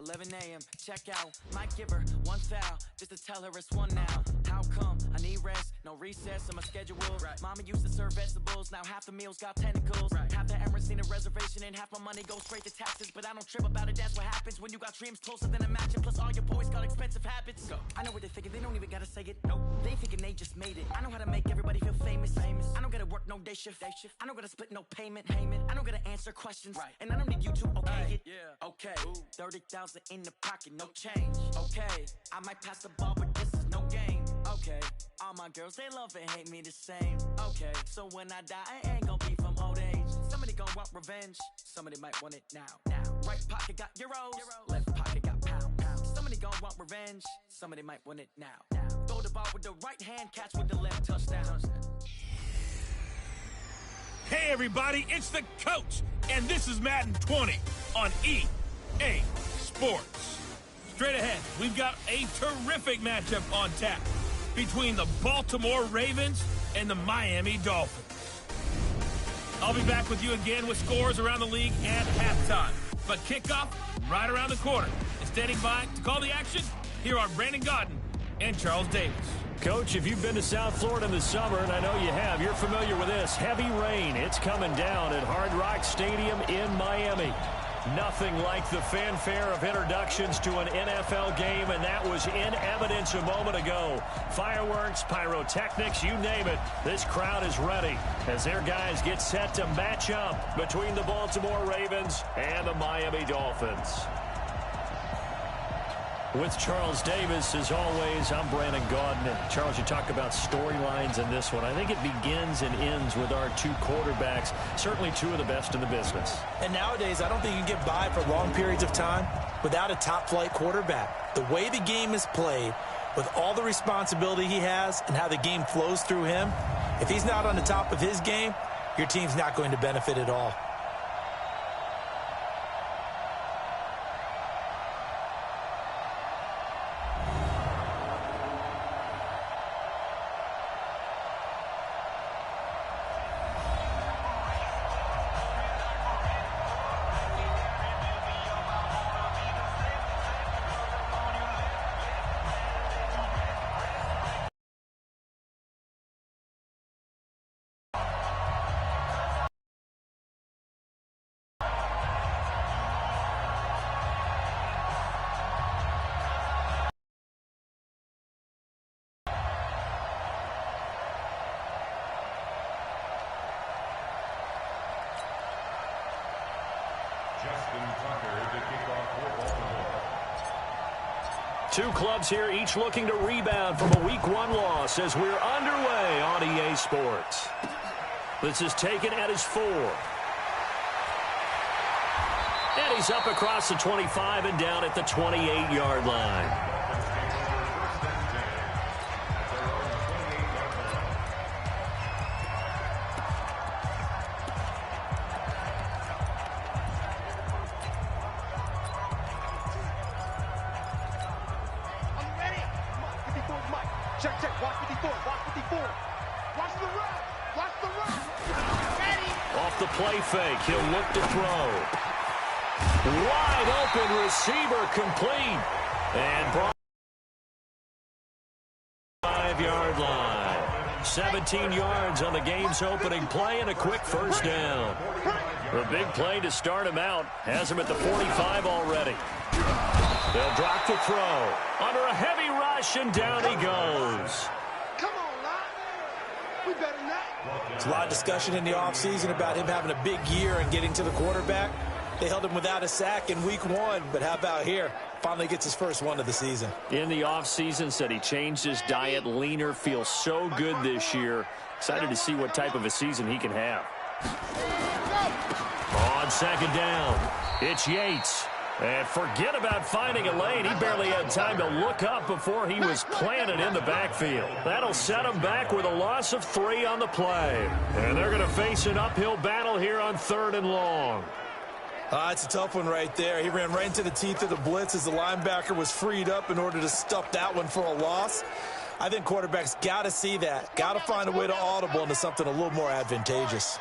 11 a.m. Check out. Might give her one foul just to tell her it's one now. How come? I need rest, no recess in my schedule. Right. Mama used to serve vegetables, now half the meals got tentacles. Right. Half the Emirates seen a reservation and half my money goes straight to taxes. But I don't trip about it, that's what happens when you got dreams closer than a mansion. Plus all your boys got expensive habits. Go. I know what they're thinking, they don't even gotta say it. Nope. They thinking they just made it. I know how to make everybody feel famous. I don't gotta work no day shift. I don't gotta split no payment. I don't gotta answer questions. Right. And I don't need you to okay it. Yeah. Okay. 30,000 in the pocket, no change. Okay. I might pass the ball, but this is no game. Okay. All my girls, they love and hate me the same. Okay. So when I die, I ain't gonna be from old age. Somebody gonna want revenge. Somebody might want it now. Right pocket got euros. Left pocket got pounds. Somebody gonna want revenge. Somebody might want it now. Throw the ball with the right hand, catch with the left, touchdown. Hey everybody, it's the coach, and this is Madden 20 on EA Sports. Straight ahead, we've got a terrific matchup on tap between the Baltimore Ravens and the Miami Dolphins. I'll be back with you again with scores around the league at halftime. But kickoff right around the corner. And standing by to call the action, here are Brandon Godden and Charles Davis. Coach, if you've been to South Florida in the summer, and I know you have, you're familiar with this. Heavy rain. It's coming down at Hard Rock Stadium in Miami. Nothing like the fanfare of introductions to an NFL game, and that was in evidence a moment ago. Fireworks, pyrotechnics, you name it. This crowd is ready as their guys get set to match up between the Baltimore Ravens and the Miami Dolphins. With Charles Davis, as always, I'm Brandon Godden. And Charles, you talk about storylines in this one. I think it begins and ends with our two quarterbacks, certainly two of the best in the business. And nowadays, I don't think you can get by for long periods of time without a top-flight quarterback. The way the game is played, with all the responsibility he has and how the game flows through him, if he's not on the top of his game, your team's not going to benefit at all. Two clubs here, each looking to rebound from a Week 1 loss as we're underway on EA Sports. This is taken at his 4. And he's up across the 25 and down at the 28-yard line. Fake. He'll look to throw. Wide open receiver complete. And brought 5-yard line. 17 yards on the game's opening play and a quick first down. The big play to start him out. Has him at the 45 already. They'll drop the throw. Under a heavy rush and down he goes. There's a lot of discussion in the offseason about him having a big year and getting to the quarterback. They held him without a sack in Week 1, but how about here? Finally gets his first one of the season. In the offseason, said he changed his diet, leaner, feels so good this year. Excited to see what type of a season he can have. On second down, it's Yates. And forget about finding a lane. He barely had time to look up before he was planted in the backfield. That'll set him back with a loss of 3 on the play. And they're going to face an uphill battle here on 3rd and long. It's a tough one right there. He ran right into the teeth of the blitz as the linebacker was freed up in order to stuff that one for a loss. I think quarterbacks got to see that. Got to find a way to audible into something a little more advantageous.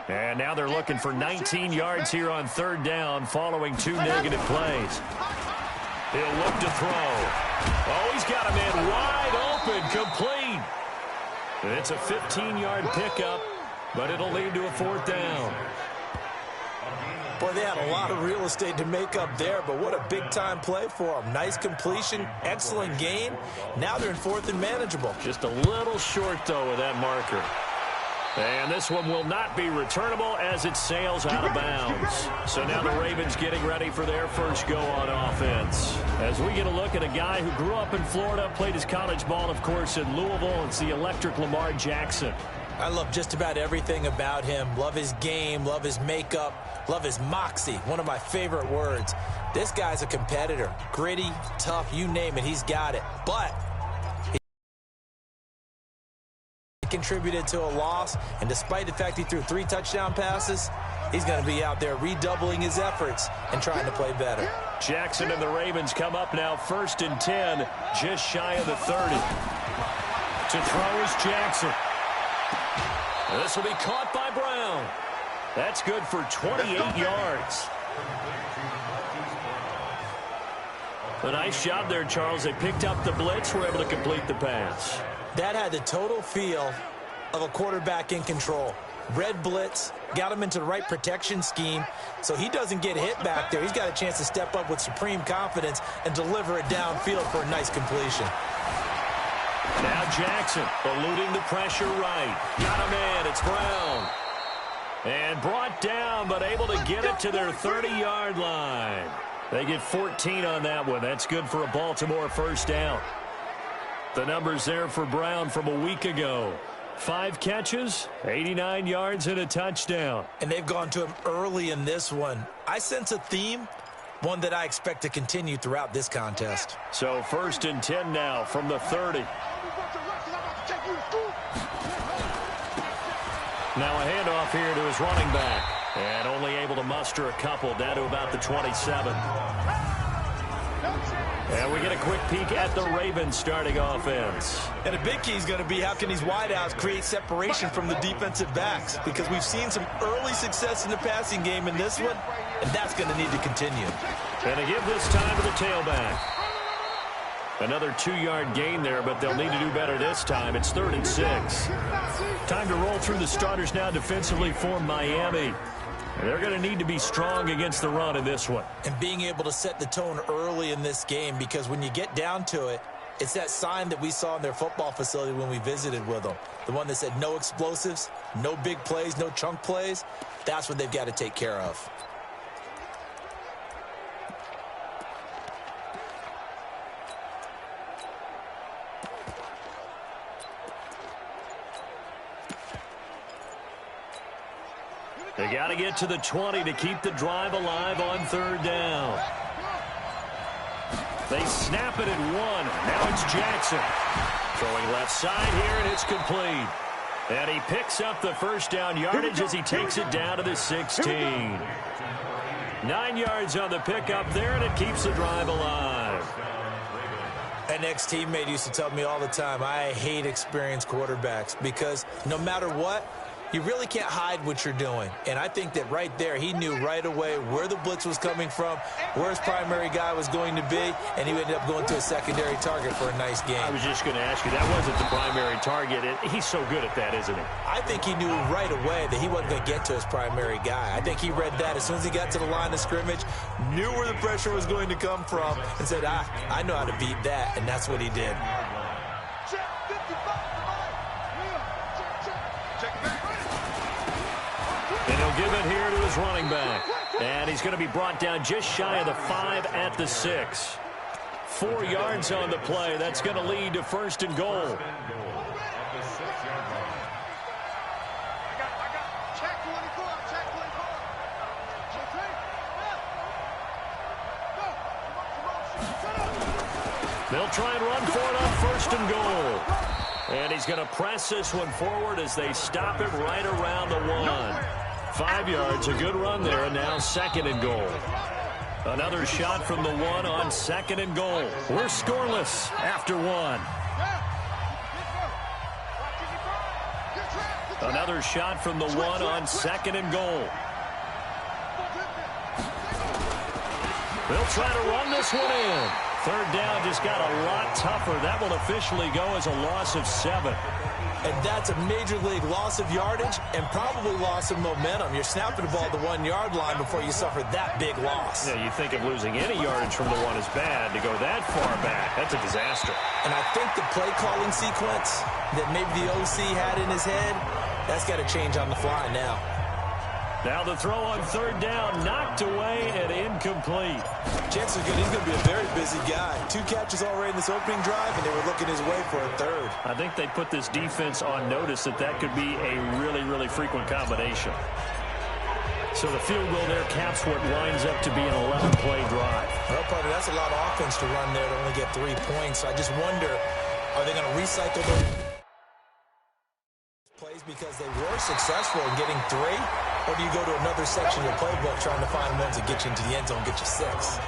And now they're looking for 19 yards here on 3rd down following 2 negative plays. He'll look to throw. Oh, he's got a man wide open, complete. It's a 15-yard pickup, but it'll lead to a 4th down. Boy, they had a lot of real estate to make up there, but what a big-time play for them. Nice completion, excellent gain. Now they're in 4th and manageable. Just a little short, though, with that marker. And this one will not be returnable as it sails out of bounds. So now the Ravens getting ready for their first go on offense. As we get a look at a guy who grew up in Florida, played his college ball, of course, in Louisville. It's the electric Lamar Jackson. I love just about everything about him. Love his game, love his makeup, love his moxie, one of my favorite words. This guy's a competitor. Gritty, tough, you name it, he's got it. But he contributed to a loss, and despite the fact he threw 3 touchdown passes, he's going to be out there redoubling his efforts and trying to play better. Jackson and the Ravens come up now 1st and 10, just shy of the 30. To throw is Jackson. This will be caught by Brown. That's good for 28 yards. A nice job there, Charles. They picked up the blitz, were able to complete the pass. That had the total feel of a quarterback in control. Red blitz, got him into the right protection scheme, so he doesn't get hit back there. He's got a chance to step up with supreme confidence and deliver it downfield for a nice completion. Now Jackson eluding the pressure right. Got a man. It's Brown. And brought down, but able to get it to their 30-yard line. They get 14 on that one. That's good for a Baltimore 1st down. The numbers there for Brown from a week ago. 5 catches, 89 yards, and a touchdown. And they've gone to him early in this one. I sense a theme, one that I expect to continue throughout this contest. So 1st and 10 now from the 30. Now a handoff here to his running back. And only able to muster a couple down to about the 27. And we get a quick peek at the Ravens starting offense. And a big key is going to be how can these wideouts create separation from the defensive backs, because we've seen some early success in the passing game in this one, and that's going to need to continue. And they give this time to the tailback. Another 2-yard gain there, but they'll need to do better this time. It's 3rd and 6. Time to roll through the starters now defensively for Miami. They're going to need to be strong against the run in this one. And being able to set the tone early in this game, because when you get down to it, it's that sign that we saw in their football facility when we visited with them. The one that said no explosives, no big plays, no chunk plays. That's what they've got to take care of. They got to get to the 20 to keep the drive alive on 3rd down. They snap it at 1. Now it's Jackson. Throwing left side here, and it's complete. And he picks up the 1st down yardage as he takes it down to the 16. 9 yards on the pickup there, and it keeps the drive alive. An ex-teammate used to tell me all the time, I hate experienced quarterbacks, because no matter what, you really can't hide what you're doing. And I think that right there, he knew right away where the blitz was coming from, where his primary guy was going to be, and he ended up going to a secondary target for a nice game. I was just going to ask you, that wasn't the primary target. He's so good at that, isn't he? I think he knew right away that he wasn't going to get to his primary guy. I think he read that as soon as he got to the line of scrimmage, knew where the pressure was going to come from, and said, I know how to beat that, and that's what he did. And he'll give it here to his running back. And he's going to be brought down just shy of the 5 at the 6. 4 yards on the play. That's going to lead to 1st and goal. They'll try and run for it on 1st and goal. And he's going to press this one forward as they stop it right around the 1. 5 yards, a good run there, and now 2nd and goal. Another shot from the 1 on 2nd and goal. We're scoreless after 1. Another shot from the 1 on 2nd and goal. They'll try to run this one in. Third down just got a lot tougher. That will officially go as a loss of 7. And that's a major league loss of yardage and probably loss of momentum. You're snapping the ball at the 1-yard line before you suffer that big loss. Yeah, you think of losing any yardage from the 1 is bad. To go that far back, that's a disaster. And I think the play calling sequence that maybe the OC had in his head, that's got to change on the fly now. Now the throw on third down, knocked away and incomplete. Chances are good he's going to be a very busy guy. 2 catches already in this opening drive, and they were looking his way for a third. I think they put this defense on notice that that could be a really, really frequent combination. So the field goal there caps what winds up to be an 11-play drive. Well, partner, that's a lot of offense to run there to only get 3 points. So I just wonder, are they going to recycle those plays because they were successful in getting 3? Or do you go to another section of your playbook trying to find ones that get you into the end zone, get you 6?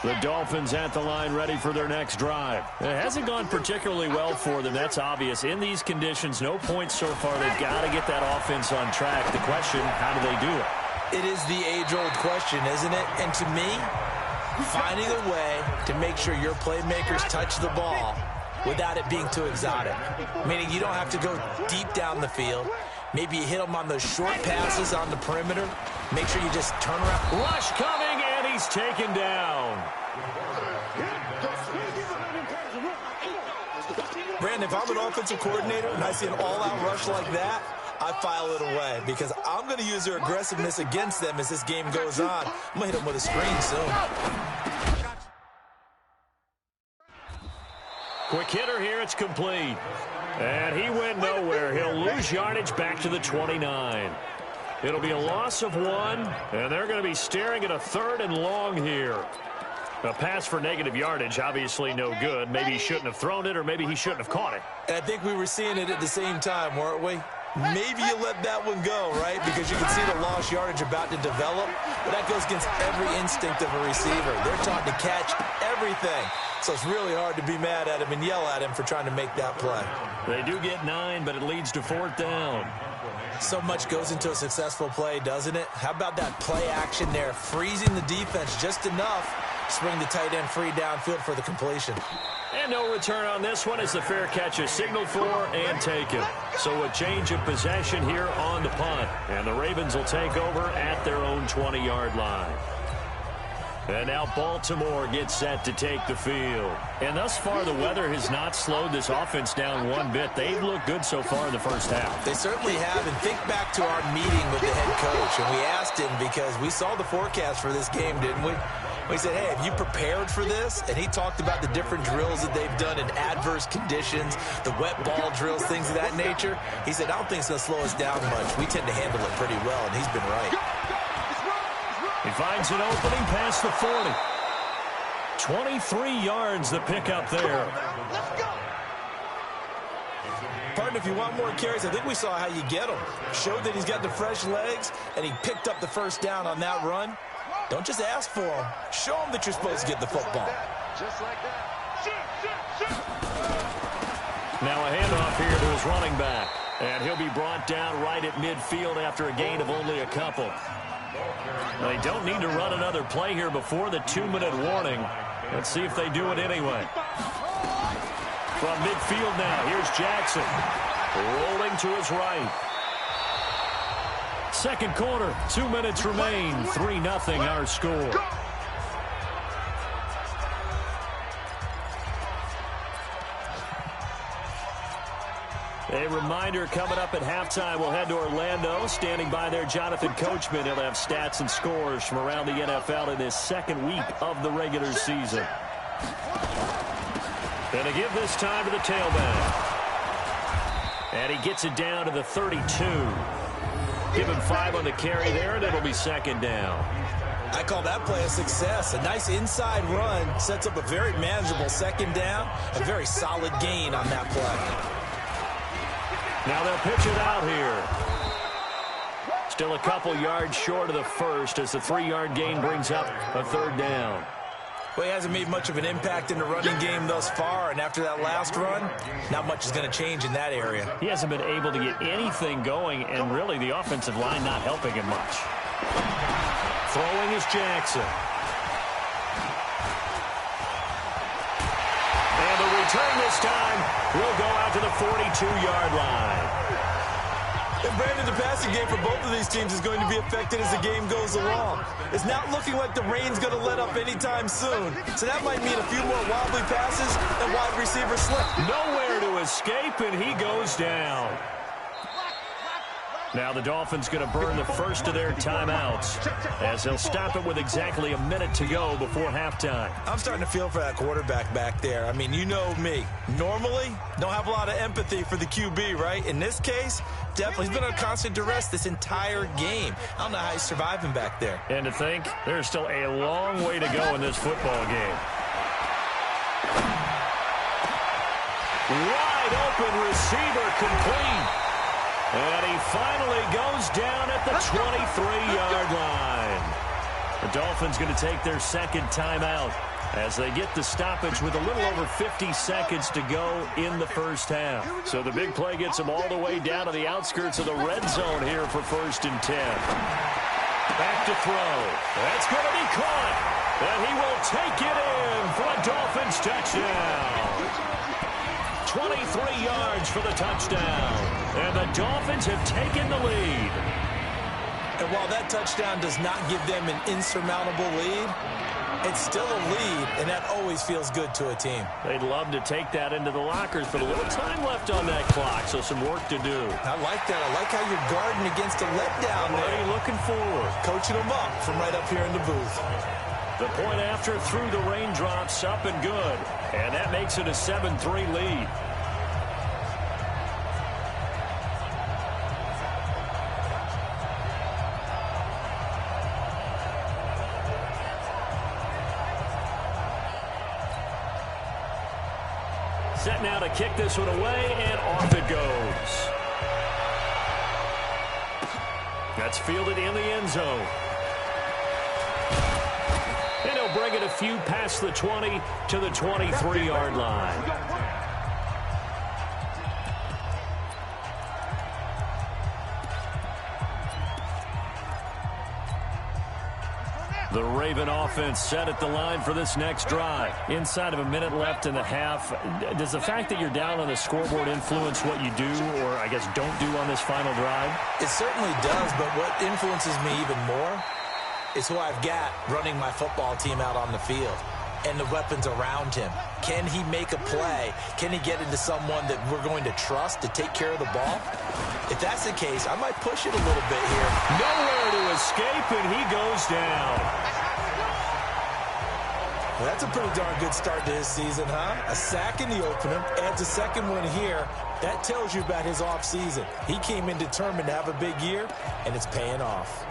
The Dolphins at the line ready for their next drive. It hasn't gone particularly well for them. That's obvious. In these conditions, no points so far. They've got to get that offense on track. The question, how do they do it? It is the age-old question, isn't it? And to me, finding a way to make sure your playmakers touch the ball without it being too exotic. Meaning you don't have to go deep down the field. Maybe you hit them on those short passes on the perimeter. Make sure you just turn around. Rush coming, and he's taken down. Brandon, if I'm an offensive coordinator and I see an all-out rush like that, I file it away because I'm going to use their aggressiveness against them as this game goes on. I'm going to hit them with a screen soon. Quick hitter here, it's complete. And he went nowhere. He'll lose yardage back to the 29. It'll be a loss of 1, and they're going to be staring at a 3rd and long here. A pass for negative yardage, obviously no good. Maybe he shouldn't have thrown it, or maybe he shouldn't have caught it. And I think we were seeing it at the same time, weren't we? Maybe you let that one go, right? Because you can see the lost yardage about to develop. But that goes against every instinct of a receiver. They're taught to catch everything. So it's really hard to be mad at him and yell at him for trying to make that play. They do get 9, but it leads to 4th down. So much goes into a successful play, doesn't it? How about that play action there, freezing the defense just enough to swing the tight end free downfield for the completion. And no return on this one as the fair catch is signaled for and taken. So a change of possession here on the punt. And the Ravens will take over at their own 20-yard line. And now Baltimore gets set to take the field. And thus far, the weather has not slowed this offense down one bit. They've looked good so far in the first half. They certainly have. And think back to our meeting with the head coach. And we asked him because we saw the forecast for this game, didn't we? We said, hey, have you prepared for this? And he talked about the different drills that they've done in adverse conditions, the wet ball drills, things of that nature. He said, I don't think it's going to slow us down much. We tend to handle it pretty well, and he's been right. He finds an opening past the 40. 23 yards the pickup there. Partner, if you want more carries, I think we saw how you get them. Showed that he's got the fresh legs, and he picked up the first down on that run. Don't just ask for them. Show them that you're supposed to get the football. Just like that. Now a handoff here to his running back. And he'll be brought down right at midfield after a gain of only a couple. They don't need to run another play here before the 2-minute warning. Let's see if they do it anyway. From midfield now, here's Jackson. Rolling to his right. Second quarter, 2 minutes remain. 3-0 our score. A reminder coming up at halftime, we'll head to Orlando. Standing by there, Jonathan Coachman. He'll have stats and scores from around the NFL in his second week of the regular season. And to give this time to the tailback. And he gets it down to the 32. Give him 5 on the carry there, and it'll be second down. I call that play a success. A nice inside run sets up a very manageable second down. A very solid gain on that play. Now they'll pitch it out here. Still a couple yards short of the first as the 3-yard gain brings up a third down. Well, he hasn't made much of an impact in the running game thus far, and after that last run, not much is going to change in that area. He hasn't been able to get anything going, and really the offensive line not helping him much. Throwing is Jackson. And the return this time will go out to the 42-yard line. And Brandon, the passing game for both of these teams is going to be affected as the game goes along. It's not looking like the rain's going to let up anytime soon. So that might mean a few more wobbly passes and wide receiver slip. Nowhere to escape, and he goes down. Now the Dolphins going to burn the first of their timeouts as they'll stop it with exactly a minute to go before halftime. I'm starting to feel for that quarterback back there. I mean, you know me. Normally, don't have a lot of empathy for the QB, right? In this case, definitely. He's been under constant duress this entire game. I don't know how he's surviving back there. And to think, there's still a long way to go in this football game. Wide open receiver complete. And he finally goes down at the 23-yard line. The Dolphins going to take their second timeout as they get the stoppage with a little over 50 seconds to go in the first half. So the big play gets them all the way down to the outskirts of the red zone here for 1st and 10. Back to throw. That's going to be caught. And he will take it in for a Dolphins touchdown. 23 yards for the touchdown. And the Dolphins have taken the lead. And while that touchdown does not give them an insurmountable lead, it's still a lead, and that always feels good to a team. They'd love to take that into the lockers, but a little time left on that clock, so some work to do. I like that. I like how you're guarding against a letdown there. Already looking forward. Coaching them up from right up here in the booth. The point after through the raindrops, up and good. And that makes it a 7-3 lead. Set now to kick this one away, and off it goes. That's fielded in the end zone. And he'll bring it a few past the 20 to the 23-yard line. The Raven offense set at the line for this next drive. Inside of a minute left in the half, does the fact that you're down on the scoreboard influence what you do, or I guess don't do on this final drive? It certainly does, but what influences me even more is who I've got running my football team out on the field and the weapons around him. Can he make a play? Can he get into someone that we're going to trust to take care of the ball? If that's the case, I might push it a little bit here. Nowhere to escape, and he goes down. Well, that's a pretty darn good start to his season, huh? A sack in the opener, adds a second one here. That tells you about his offseason. He came in determined to have a big year, and it's paying off.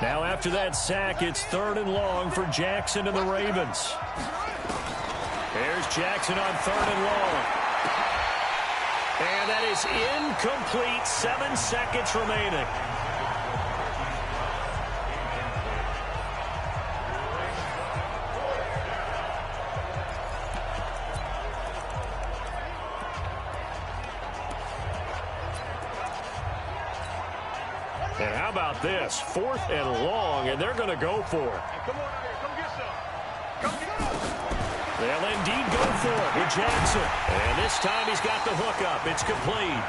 Now after that sack, it's 3rd and long for Jackson and the Ravens. There's Jackson on 3rd and long. And that is incomplete. 7 seconds remaining. And how about this? 4th and long, and they're going to go for it. Come on out here. Come get some. Come get some. They'll indeed go for it with Jackson. And this time he's got the hook up. It's complete.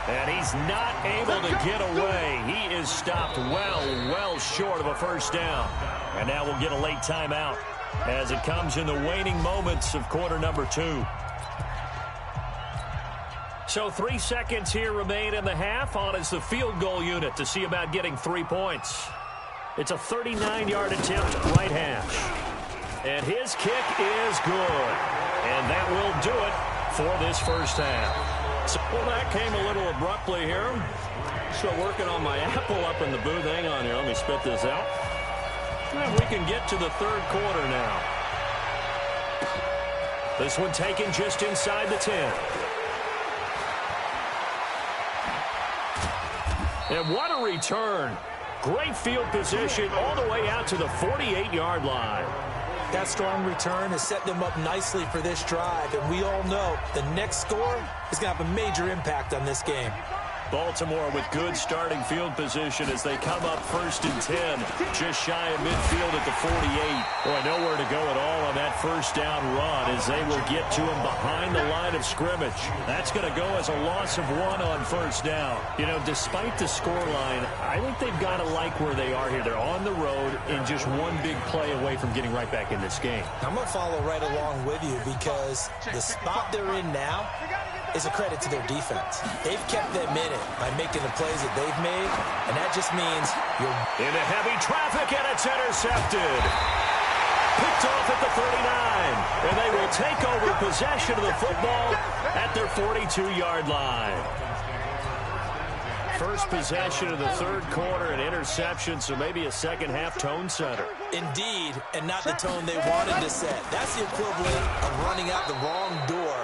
And he's not able to get away. He is stopped well short of a first down. And now we'll get a late timeout as it comes in the waning moments of quarter number 2. So 3 seconds here remain in the half. On is the field goal unit to see about getting 3 points. It's a 39-yard attempt, right hash. And his kick is good. And that will do it for this first half. So, well, that came a little abruptly here. Still working on my apple up in the booth. Hang on here. Let me spit this out. And we can get to the 3rd quarter now. This one taken just inside the 10. And what a return. Great field position all the way out to the 48-yard line. That strong return has set them up nicely for this drive, and we all know the next score is going to have a major impact on this game. Baltimore with good starting field position as they come up 1st and 10, just shy of midfield at the 48. Boy, nowhere to go at all on that first down run as they will get to him behind the line of scrimmage. That's going to go as a loss of 1 on first down. You know, despite the scoreline, I think they've got to like where they are here. They're on the road and just one big play away from getting right back in this game. I'm going to follow right along with you because the spot they're in now is a credit to their defense. They've kept them in it by making the plays that they've made, and that just means you're into heavy traffic, and it's intercepted. Picked off at the 39, and they will take over possession of the football at their 42-yard line. First possession of the third quarter, an interception, so maybe a second-half tone setter. Indeed, and not the tone they wanted to set. That's the equivalent of running out the wrong door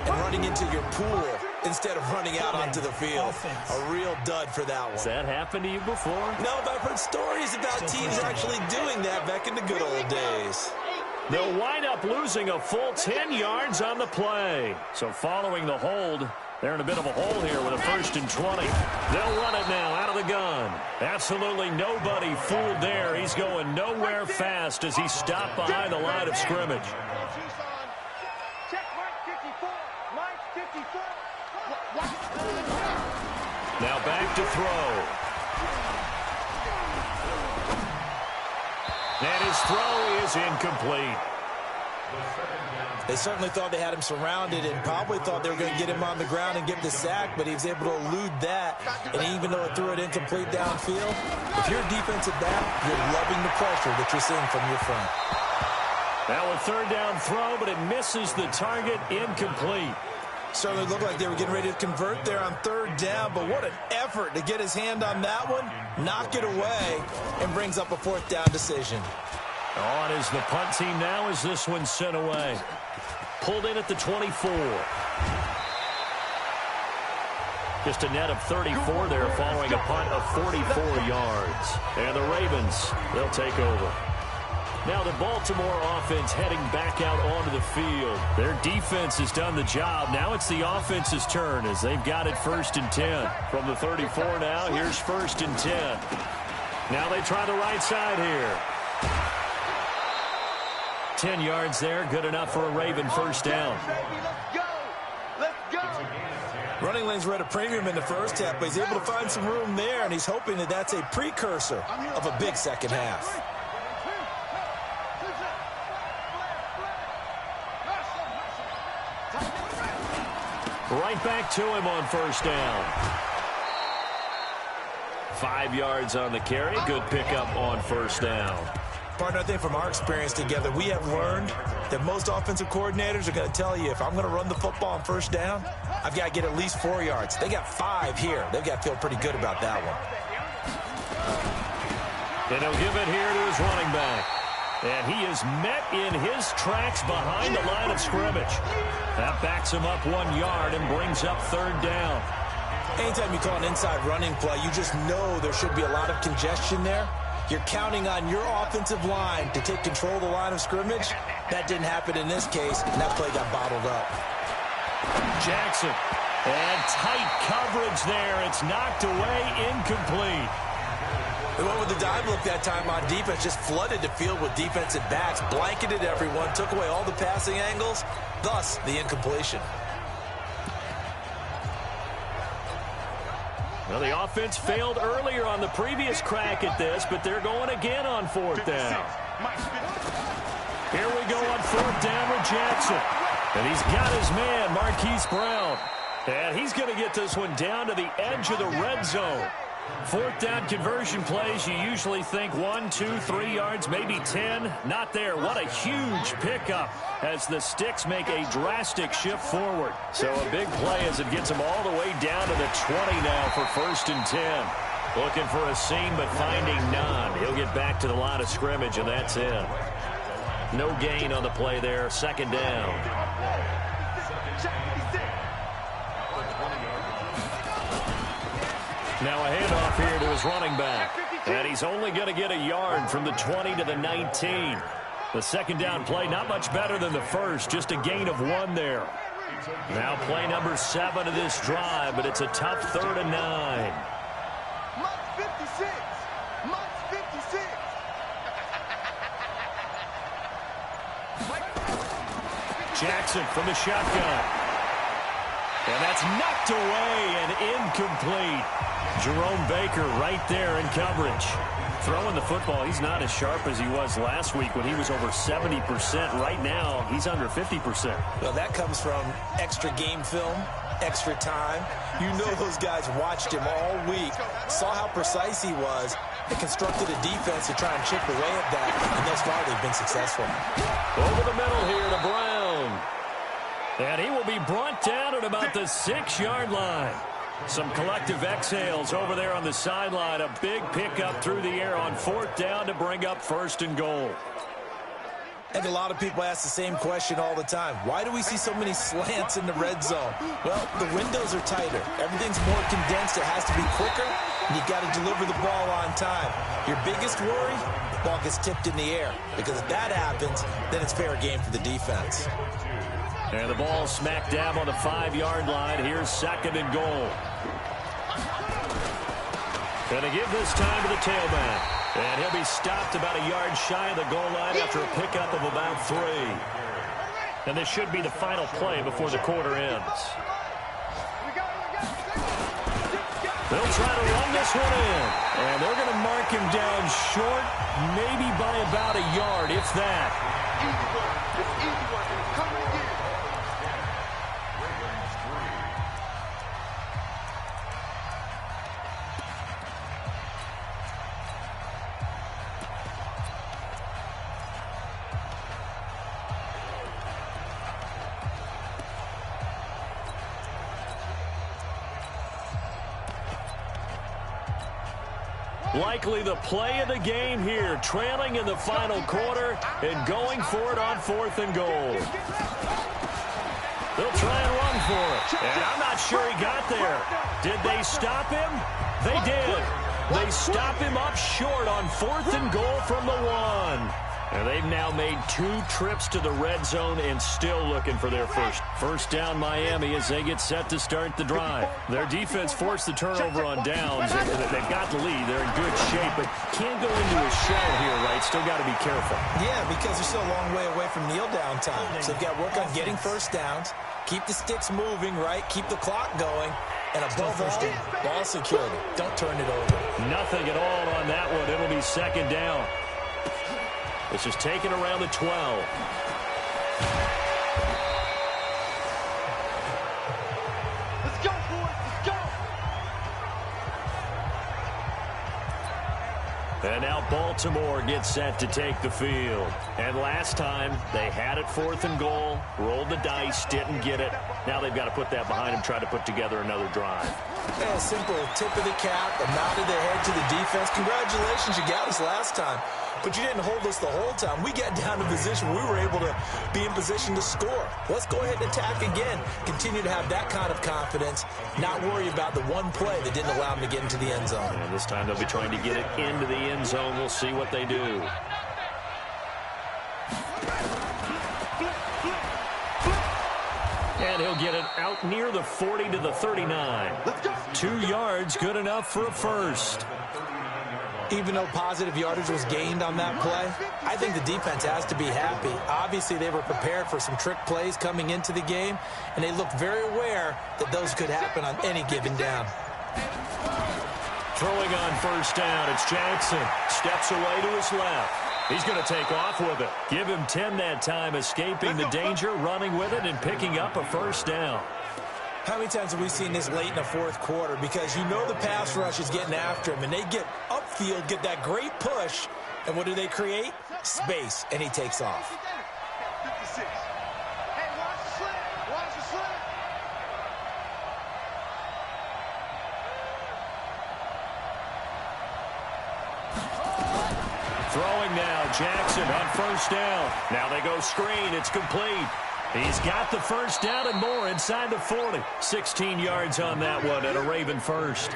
and running into your pool instead of running out onto the field. A real dud for that one. Has that happened to you before? No, but I've heard stories about teams actually doing that back in the good old days. They'll wind up losing a full 10 yards on the play. So following the hold, they're in a bit of a hole here with a 1st and 20. They'll run it now out of the gun. Absolutely nobody fooled there. He's going nowhere fast as he stopped behind the line of scrimmage. Now back to throw. And his throw is incomplete. They certainly thought they had him surrounded and probably thought they were going to get him on the ground and get the sack, but he was able to elude that. And even though it threw it incomplete downfield, if you're a defensive back, you're loving the pressure that you're seeing from your front. Now a 3rd down throw, but it misses the target, incomplete. Certainly looked like they were getting ready to convert there on 3rd down, but what an effort to get his hand on that one, knock it away, and brings up a 4th down decision. On is the punt team now as this one's sent away. Pulled in at the 24. Just a net of 34 there following a punt of 44 yards. And the Ravens, they'll take over. Now the Baltimore offense heading back out onto the field. Their defense has done the job. Now it's the offense's turn as they've got it 1st and 10. From the 34 now, here's 1st and 10. Now they try the right side here. 10 yards there, good enough for a Raven 1st down. Running lanes were at a premium in the first half, but he's able to find some room there, and he's hoping that that's a precursor of a big second half. Right back to him on 1st down. 5 yards on the carry. Good pickup on 1st down. Partner, I think from our experience together, we have learned that most offensive coordinators are going to tell you, if I'm going to run the football on 1st down, I've got to get at least 4 yards. They got 5 here. They've got to feel pretty good about that one. And he'll give it here to his running back. And he is met in his tracks behind the line of scrimmage. That backs him up 1 yard and brings up 3rd down. Anytime you call an inside running play, you just know there should be a lot of congestion there. You're counting on your offensive line to take control of the line of scrimmage. That didn't happen in this case, and that play got bottled up. Jackson. And tight coverage there. It's knocked away, incomplete. They went with the dive look that time on defense, just flooded the field with defensive backs, blanketed everyone, took away all the passing angles, thus the incompletion. Well, the offense failed earlier on the previous crack at this, but they're going again on 4th down. Here we go on 4th down with Jackson. And he's got his man, Marquise Brown. And he's going to get this one down to the edge of the red zone. 4th down conversion plays, you usually think 1, 2, 3 yards, maybe 10. Not there. What a huge pickup as the Sticks make a drastic shift forward. So a big play as it gets them all the way down to the 20 now for 1st and 10. Looking for a seam, but finding none. He'll get back to the line of scrimmage, and that's it. No gain on the play there. 2nd down. Now a handoff here to his running back. And he's only going to get a yard from the 20 to the 19. The 2nd down play, not much better than the first, just a gain of 1 there. Now play number 7 of this drive, but it's a tough 3rd and 9. Mike's 56. Mike's 56. Jackson from the shotgun. And that's knocked away and incomplete. Jerome Baker right there in coverage. Throwing the football, he's not as sharp as he was last week when he was over 70%. Right now, he's under 50%. Well, that comes from extra game film, extra time. You know those guys watched him all week, saw how precise he was, and constructed a defense to try and chip away at that, and thus far they've been successful. Over the middle here to Brown. And he will be brought down at about the 6-yard line. Some collective exhales over there on the sideline. A big pickup through the air on 4th down to bring up 1st and goal. And a lot of people ask the same question all the time. Why do we see so many slants in the red zone? Well, the windows are tighter. Everything's more condensed. It has to be quicker, and you've got to deliver the ball on time. Your biggest worry, the ball gets tipped in the air. Because if that happens, then it's fair game for the defense. And the ball smack dab on the 5-yard line. Here's 2nd and goal. Gonna give this time to the tailback. And he'll be stopped about a yard shy of the goal line after a pickup of about 3. And this should be the final play before the quarter ends. They'll try to run this one in. And they're going to mark him down short, maybe by about a yard, if that. Easy one. It's easy one. It's coming again. Likely the play of the game here, trailing in the final quarter and going for it on 4th and goal. They'll try and run for it. And I'm not sure he got there. Did they stop him? They did. They stop him up short on 4th and goal from the 1. And they've now made 2 trips to the red zone and still looking for their first down Miami as they get set to start the drive. Their defense forced the turnover on downs. They've got the lead. They're in good shape, but can't go into a shell here, right? Still got to be careful. Yeah, because they're still a long way away from kneel down time. So they've got to work on getting first downs, keep the sticks moving, right? Keep the clock going. And above all, ball security. Don't turn it over. Nothing at all on that one. It'll be 2nd down. This is taken around the 12. Let's go, boys. Let's go. And now Baltimore gets set to take the field. And last time, they had it 4th and goal, rolled the dice, didn't get it. Now they've got to put that behind them, try to put together another drive. Yeah, a simple tip of the cap, a nod of the head to the defense. Congratulations, you got us last time. But you didn't hold us the whole time. We got down to position. We were able to be in position to score. Let's go ahead and attack again. Continue to have that kind of confidence. Not worry about the one play that didn't allow them to get into the end zone. And this time they'll be trying to get it into the end zone. We'll see what they do. And he'll get it out near the 40 to the 39. 2 yards, good enough for a first. Even though positive yardage was gained on that play, I think the defense has to be happy. Obviously, they were prepared for some trick plays coming into the game, and they looked very aware that those could happen on any given down. Throwing on first down, it's Jackson. Steps away to his left. He's going to take off with it. Give him 10 that time, escaping the danger, running with it, and picking up a first down. How many times have we seen this late in the 4th quarter? Because you know the pass rush is getting after him, and they get upfield, get that great push, and what do they create? Space, and he takes off. 56. Hey, watch the slant. Watch the slant. Throwing now, Jackson on first down. Now they go screen. It's complete. He's got the first down and more inside the 40. 16 yards on that one and a Raven first.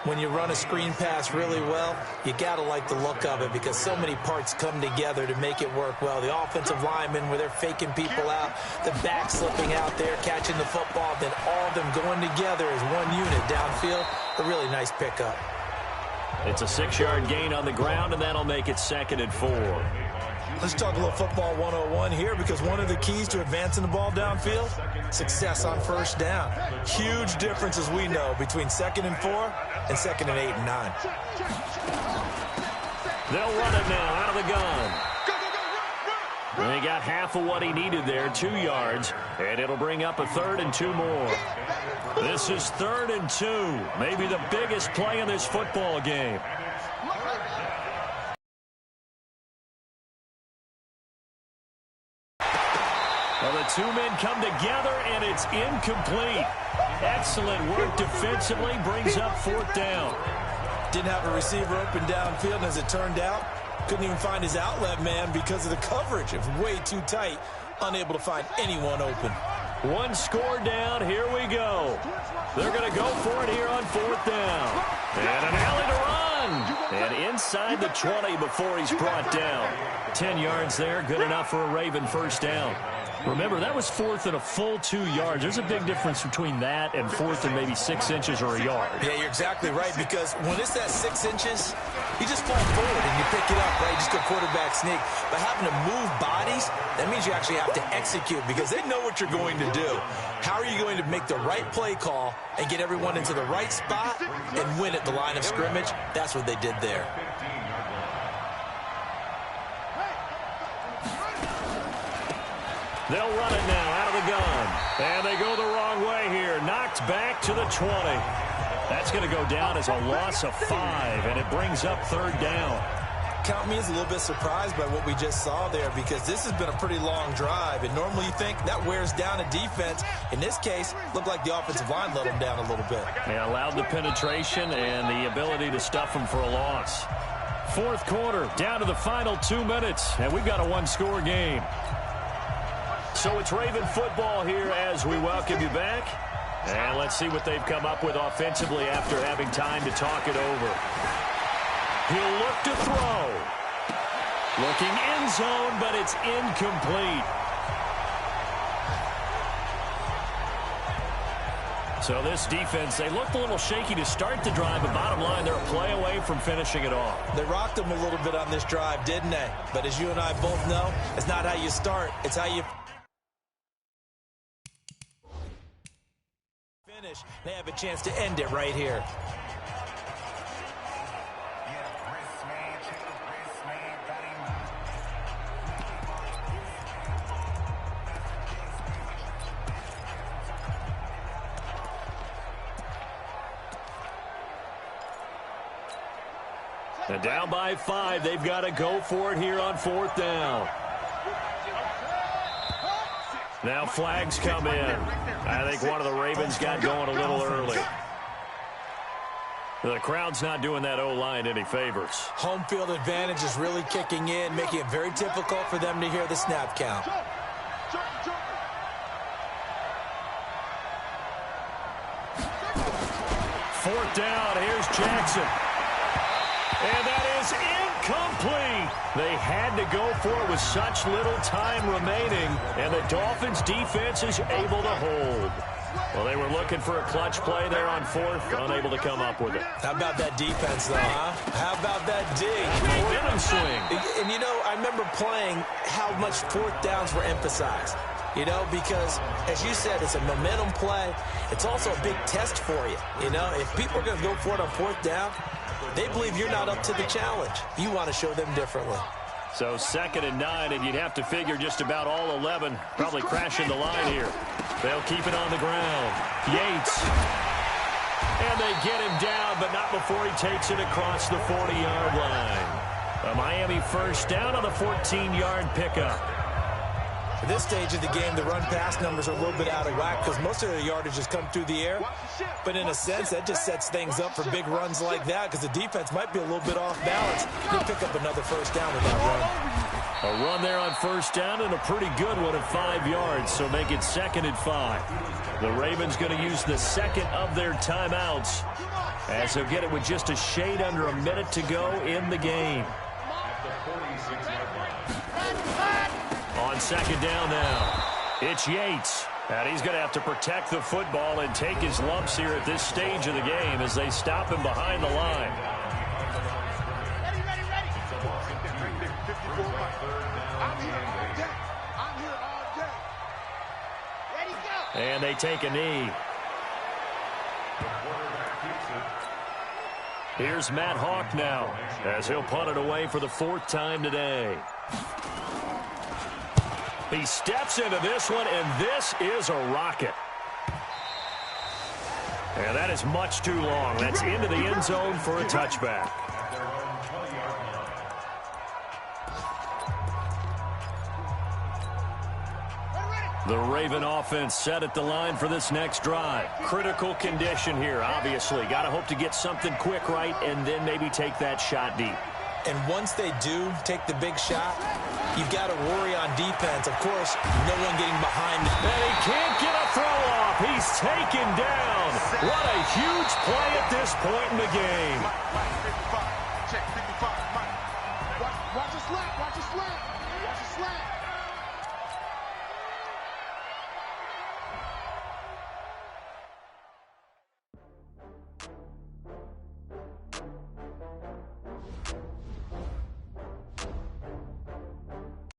when you run a screen pass really well, you got to like the look of it because so many parts come together to make it work well. The offensive linemen, where they're faking people out, the back slipping out there, catching the football, then all of them going together as one unit downfield. A really nice pickup. It's a 6-yard gain on the ground, and that'll make it 2nd and 4. Let's talk a little football 101 here because one of the keys to advancing the ball downfield, success on first down. Huge difference, as we know, between 2nd and 4 and 2nd and 8 and 9. They'll run it now out of the gun. And he got half of what he needed there, 2 yards, and it'll bring up a 3rd and 2 more. This is 3rd and 2, maybe the biggest play in this football game. Well, the 2 men come together, and it's incomplete. Excellent work defensively, brings up 4th down. Didn't have a receiver open downfield, and as it turned out, couldn't even find his outlet man because of the coverage. It was way too tight, unable to find anyone open. 1 score down, here we go. They're going to go for it here on 4th down. And an alley to run. And inside the 20 before he's brought down. 10 yards there, good enough for a Raven first down. Remember, that was 4th and a full 2 yards. There's a big difference between that and 4th and maybe 6 inches or a yard. Yeah, you're exactly right, because when it's that 6 inches, you just fall forward and you pick it up, right? Just go quarterback sneak. But having to move bodies, that means you actually have to execute because they know what you're going to do. How are you going to make the right play call and get everyone into the right spot and win at the line of scrimmage? That's what they did there. They'll run it now out of the gun. And they go the wrong way here. Knocked back to the 20. That's going to go down as a loss of 5, and it brings up 3rd down. Count me as a little bit surprised by what we just saw there because this has been a pretty long drive, and normally you think that wears down a defense. In this case, looked like the offensive line let them down a little bit. They allowed the penetration and the ability to stuff them for a loss. 4th quarter, down to the final 2 minutes, and we've got a 1-score game. So it's Raven football here as we welcome you back. And let's see what they've come up with offensively after having time to talk it over. He'll look to throw. Looking end zone, but it's incomplete. So this defense, they looked a little shaky to start the drive, but bottom line, they're a play away from finishing it off. They rocked them a little bit on this drive, didn't they? But as you and I both know, it's not how you start, it's how you finish. They have a chance to end it right here. And down by 5, they've got to go for it here on 4th down. Now flags come in. I think one of the Ravens got going a little early. The crowd's not doing that O-line any favors. Home field advantage is really kicking in, making it very difficult for them to hear the snap count. 4th down, here's Jackson. And that is incomplete. They had to go for it with such little time remaining, and the Dolphins' defense is able to hold. Well, they were looking for a clutch play there on 4th, unable to come up with it. How about that defense, though, huh? How about that D? Momentum swing. And, you know, I remember playing how much 4th downs were emphasized. You know, because, as you said, it's a momentum play. It's also a big test for you. You know, if people are going to go for it on 4th down, they believe you're not up to the challenge. You want to show them differently. So 2nd and 9, and you'd have to figure just about all 11 probably crashing the line here. They'll keep it on the ground. Yates. And they get him down, but not before he takes it across the 40-yard line. A Miami first down on the 14-yard pickup. At this stage of the game, the run-pass numbers are a little bit out of whack because most of the yardage has come through the air. But in a sense, that just sets things up for big runs like that because the defense might be a little bit off balance. They'll pick up another first down with that run. A run there on first down and a pretty good one at 5 yards, so make it 2nd and 5. The Ravens going to use the second of their timeouts, as they'll get it with just a shade under a minute to go in the game. On second down now, it's Yates. And he's going to have to protect the football and take his lumps here at this stage of the game as they stop him behind the line. Ready. 54 I'm here all day. I'm here all day. Ready, go. And they take a knee. Here's Matt Hawk now, as he'll punt it away for the 4th time today. He steps into this one, and this is a rocket. And that is much too long. That's into the end zone for a touchback. The Raven offense set at the line for this next drive. Critical condition here, obviously. Got to hope to get something quick right and then maybe take that shot deep. And once they do take the big shot, you've got to worry on defense. Of course, no one getting behind. And he can't get a throw off. He's taken down. What a huge play at this point in the game. Check 55. Watch the slant. Watch the slant.